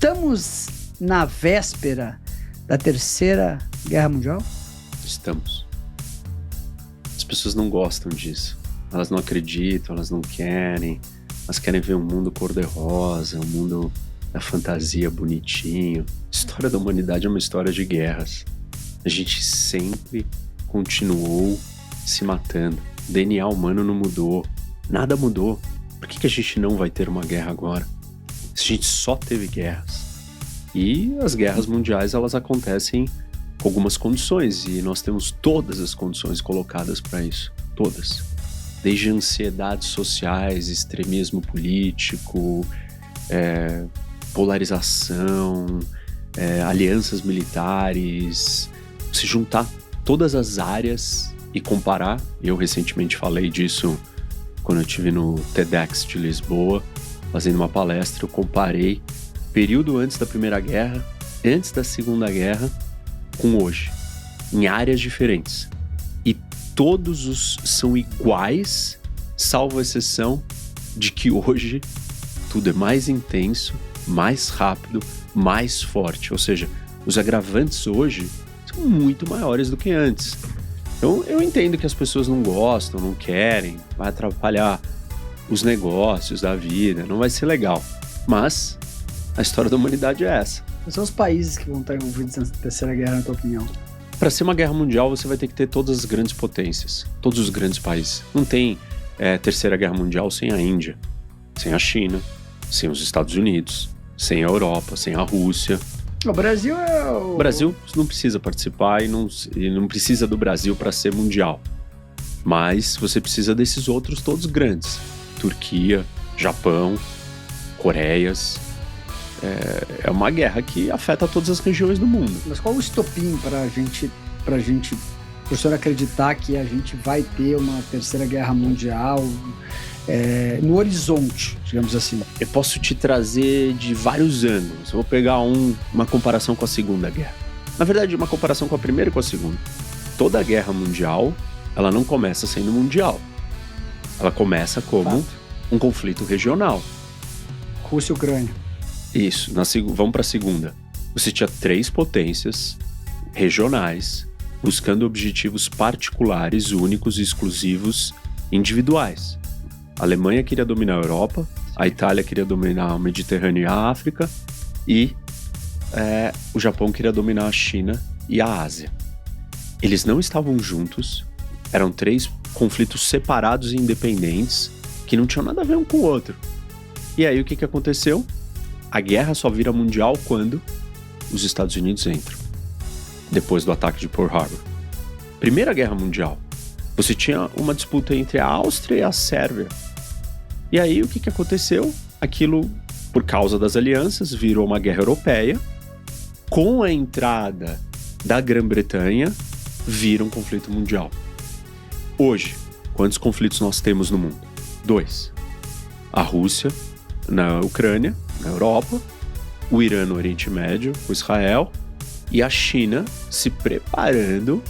Estamos na véspera da Terceira Guerra Mundial? Estamos. As pessoas não gostam disso. Elas não acreditam, elas não querem. Elas querem ver um mundo cor-de-rosa, um mundo da fantasia bonitinho. A história da humanidade é uma história de guerras. A gente sempre continuou se matando. O DNA humano não mudou. Nada mudou. Por que a gente não vai ter uma guerra agora? A gente só teve guerras. E as guerras mundiais, elas acontecem com algumas condições. E nós temos todas as condições colocadas para isso. Todas. Desde ansiedades sociais, extremismo político, polarização, alianças militares. Se juntar todas as áreas e comparar, eu recentemente falei disso quando eu estive no TEDx de Lisboa, fazendo uma palestra, eu comparei período antes da Primeira Guerra, antes da Segunda Guerra, com hoje, em áreas diferentes. E todos os são iguais, salvo a exceção de que hoje tudo é mais intenso, mais rápido, mais forte. Ou seja, os agravantes hoje são muito maiores do que antes. Então eu entendo que as pessoas não gostam, não querem, vai atrapalhar os negócios da vida, não vai ser legal. Mas a história da humanidade é essa. Quais são os países que vão estar envolvidos na Terceira Guerra, na tua opinião? Para ser uma guerra mundial, você vai ter que ter todas as grandes potências, todos os grandes países. Não tem Terceira Guerra Mundial sem a Índia, sem a China, sem os Estados Unidos, sem a Europa, sem a Rússia. O Brasil O Brasil não precisa participar e não precisa do Brasil para ser mundial. Mas você precisa desses outros todos grandes. Turquia, Japão, Coreias. É uma guerra que afeta todas as regiões do mundo. Mas qual o estopim pra gente, pro senhor acreditar que a gente vai ter uma Terceira Guerra Mundial no horizonte, digamos assim? Eu posso te trazer de vários anos. Eu vou pegar uma comparação com a Segunda Guerra. Na verdade, uma comparação com a Primeira e com a Segunda. Toda guerra mundial, ela não começa sendo mundial. Ela começa como um conflito regional. Rússia e Ucrânia. Isso. Vamos para a Segunda. Você tinha 3 potências regionais buscando objetivos particulares, únicos, exclusivos, individuais. A Alemanha queria dominar a Europa, a Itália queria dominar o Mediterrâneo e a África, e o Japão queria dominar a China e a Ásia. Eles não estavam juntos, eram 3 conflitos separados e independentes, que não tinham nada a ver um com o outro. E aí o que aconteceu? A guerra só vira mundial quando os Estados Unidos entram, depois do ataque de Pearl Harbor. Primeira Guerra Mundial. Você tinha uma disputa entre a Áustria e a Sérvia. E aí, o que aconteceu? Aquilo, por causa das alianças, virou uma guerra europeia. Com a entrada da Grã-Bretanha, vira um conflito mundial. Hoje, quantos conflitos nós temos no mundo? 2. A Rússia na Ucrânia, na Europa, o Irã no Oriente Médio, com Israel, e a China se preparando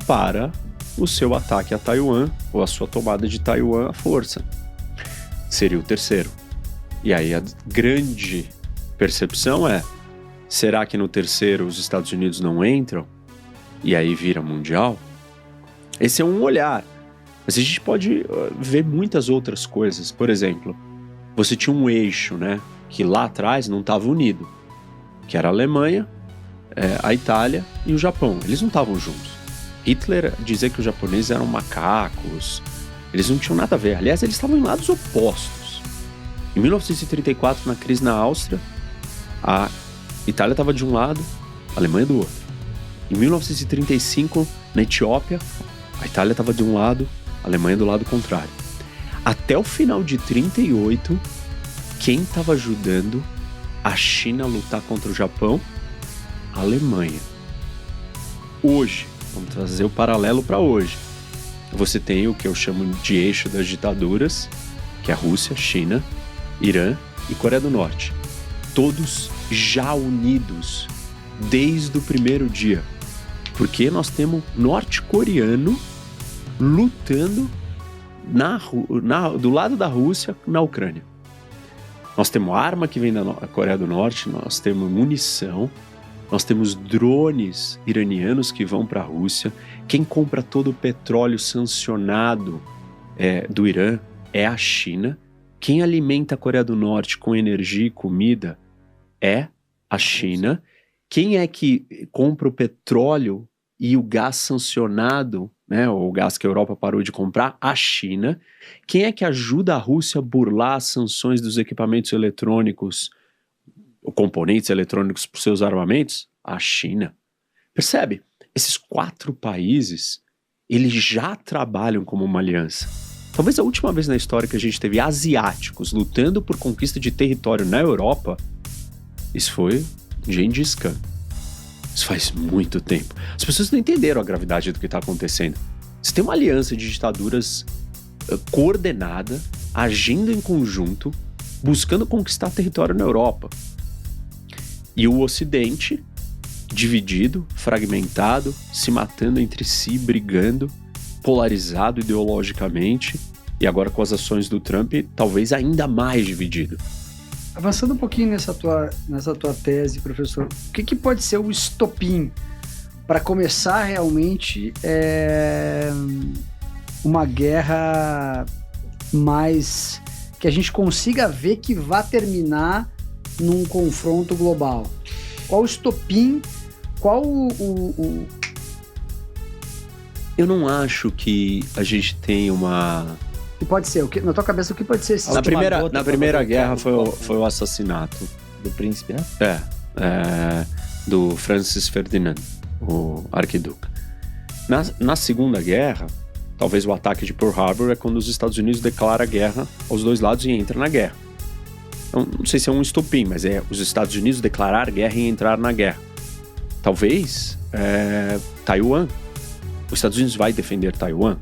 para o seu ataque a Taiwan, ou a sua tomada de Taiwan à força. Seria o terceiro. E aí a grande percepção será que no terceiro os Estados Unidos não entram? E aí vira mundial? Esse é um olhar. Mas a gente pode ver muitas outras coisas. Por exemplo, você tinha um eixo, né, que lá atrás não estava unido, que era a Alemanha, a Itália e o Japão. Eles não estavam juntos. Hitler dizia que os japoneses eram macacos, eles não tinham nada a ver. Aliás, eles estavam em lados opostos. Em 1934, na crise na Áustria, a Itália estava de um lado, a Alemanha do outro. Em 1935, na Etiópia, a Itália estava de um lado, a Alemanha do lado contrário. Até o final de 1938, quem estava ajudando a China a lutar contra o Japão? A Alemanha. Hoje, vamos trazer o paralelo para hoje. Você tem o que eu chamo de eixo das ditaduras, que é a Rússia, China, Irã e Coreia do Norte. Todos já unidos desde o primeiro dia. Porque nós temos norte-coreano lutando do lado da Rússia na Ucrânia. Nós temos arma que vem da Coreia do Norte, nós temos munição, nós temos drones iranianos que vão para a Rússia. Quem compra todo o petróleo sancionado do Irã é a China. Quem alimenta a Coreia do Norte com energia e comida é a China. Quem é que compra o petróleo e o gás sancionado, né, ou o gás que a Europa parou de comprar? A China. Quem é que ajuda a Rússia a burlar as sanções dos equipamentos eletrônicos, ou componentes eletrônicos para os seus armamentos? A China. Percebe? Esses 4 países, eles já trabalham como uma aliança. Talvez a última vez na história que a gente teve asiáticos lutando por conquista de território na Europa, isso foi Gengis Khan. Isso faz muito tempo. As pessoas não entenderam a gravidade do que está acontecendo. Você tem uma aliança de ditaduras coordenada, agindo em conjunto, buscando conquistar território na Europa. E o Ocidente, dividido, fragmentado, se matando entre si, brigando, polarizado ideologicamente, e agora com as ações do Trump, talvez ainda mais dividido. Avançando um pouquinho nessa tua tese, professor, o que pode ser o estopim para começar realmente uma guerra mais que a gente consiga ver que vá terminar num confronto global? Qual o estopim? Qual Eu não acho que a gente tem uma... O que pode ser? Na tua cabeça, o que pode ser esse? Na primeira guerra foi o assassinato do príncipe, né? Do Francis Ferdinand, o arquiduque. Na Segunda Guerra, talvez o ataque de Pearl Harbor é quando os Estados Unidos declaram guerra aos dois lados e entra na guerra. Então, não sei se é um estopim, mas é os Estados Unidos declarar guerra e entrar na guerra. Talvez Taiwan. Os Estados Unidos vai defender Taiwan.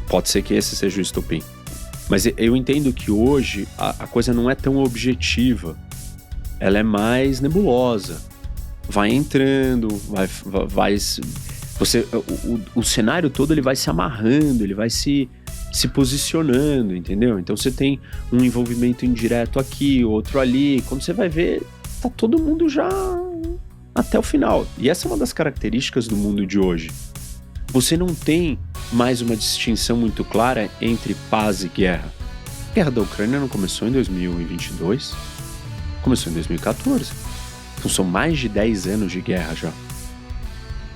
Pode ser que esse seja o estopim. Mas eu entendo que hoje a coisa não é tão objetiva. Ela é mais nebulosa. Vai entrando, o cenário todo ele vai se amarrando, ele vai se posicionando, entendeu? Então você tem um envolvimento indireto aqui, outro ali. Quando você vai ver, tá todo mundo já até o final. E essa é uma das características do mundo de hoje. Você não tem mais uma distinção muito clara entre paz e guerra. A guerra da Ucrânia não começou em 2022, começou em 2014. Então são mais de 10 anos de guerra já.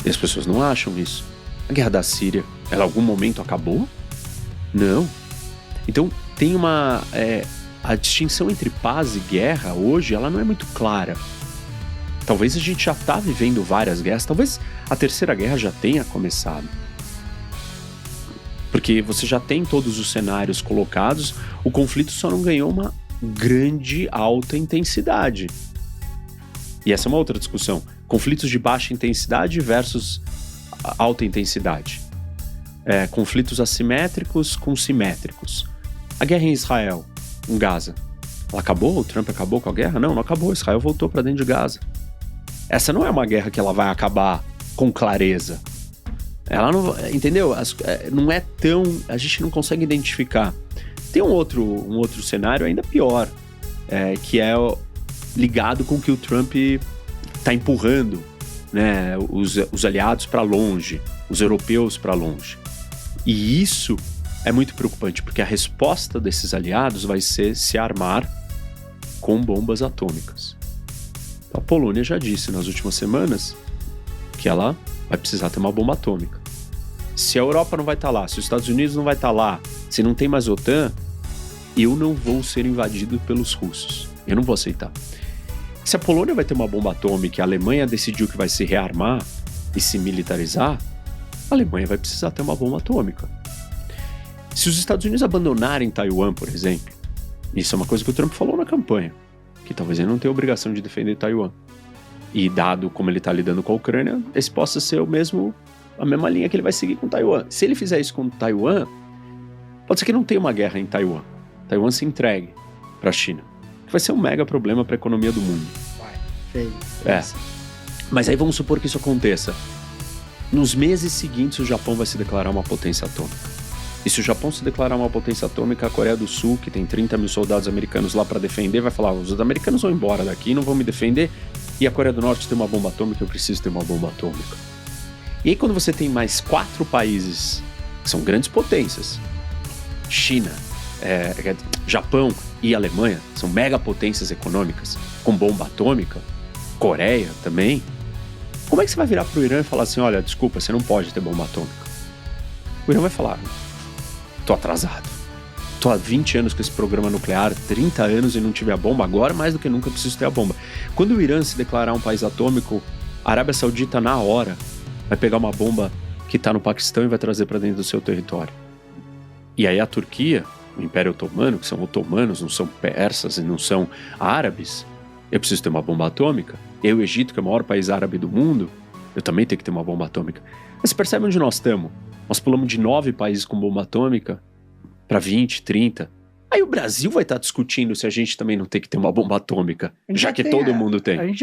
E as pessoas não acham isso. A guerra da Síria, ela em algum momento acabou? Não. Então tem a distinção entre paz e guerra hoje, ela não é muito clara. Talvez a gente já está vivendo várias guerras, talvez a Terceira Guerra já tenha começado. Porque você já tem todos os cenários colocados, o conflito só não ganhou uma grande alta intensidade. E essa é uma outra discussão. Conflitos de baixa intensidade versus alta intensidade. Conflitos assimétricos com simétricos. A guerra em Israel, em Gaza, ela acabou? O Trump acabou com a guerra? Não acabou. Israel voltou para dentro de Gaza. Essa não é uma guerra que ela vai acabar com clareza. Ela não, entendeu? Não é tão... A gente não consegue identificar. Tem um outro cenário ainda pior, que é ligado com o que o Trump está empurrando, né, os aliados para longe, os europeus para longe. E isso é muito preocupante, porque a resposta desses aliados vai ser se armar com bombas atômicas. A Polônia já disse nas últimas semanas que ela vai precisar ter uma bomba atômica. Se a Europa não vai estar lá, se os Estados Unidos não vai estar lá, se não tem mais OTAN, eu não vou ser invadido pelos russos. Eu não vou aceitar. Se a Polônia vai ter uma bomba atômica e a Alemanha decidiu que vai se rearmar e se militarizar, a Alemanha vai precisar ter uma bomba atômica. Se os Estados Unidos abandonarem Taiwan, por exemplo, isso é uma coisa que o Trump falou na campanha, que talvez ele não tenha obrigação de defender Taiwan. E dado como ele está lidando com a Ucrânia, esse possa ser a mesma linha que ele vai seguir com Taiwan. Se ele fizer isso com Taiwan, pode ser que não tenha uma guerra em Taiwan. Taiwan se entregue para a China, que vai ser um mega problema para a economia do mundo. Feio. Mas aí vamos supor que isso aconteça. Nos meses seguintes, o Japão vai se declarar uma potência atômica. E se o Japão se declarar uma potência atômica, a Coreia do Sul, que tem 30 mil soldados americanos lá para defender, vai falar, os americanos vão embora daqui, não vão me defender, e a Coreia do Norte tem uma bomba atômica, eu preciso ter uma bomba atômica. E aí quando você tem mais 4 países, que são grandes potências, China, Japão e Alemanha, são megapotências econômicas, com bomba atômica, Coreia também, como é que você vai virar pro Irã e falar assim, olha, desculpa, você não pode ter bomba atômica? O Irã vai falar, tô atrasado. Tô há 20 anos com esse programa nuclear, 30 anos e não tive a bomba, agora mais do que nunca eu preciso ter a bomba. Quando o Irã se declarar um país atômico, a Arábia Saudita, na hora, vai pegar uma bomba que tá no Paquistão e vai trazer para dentro do seu território. E aí a Turquia, o Império Otomano, que são otomanos, não são persas e não são árabes, eu preciso ter uma bomba atômica. Eu, o Egito, que é o maior país árabe do mundo, eu também tenho que ter uma bomba atômica. Mas você percebe onde nós estamos? Nós pulamos de 9 países com bomba atômica para 20, 30. Aí o Brasil vai estar discutindo se a gente também não tem que ter uma bomba atômica, já que todo mundo tem. A gente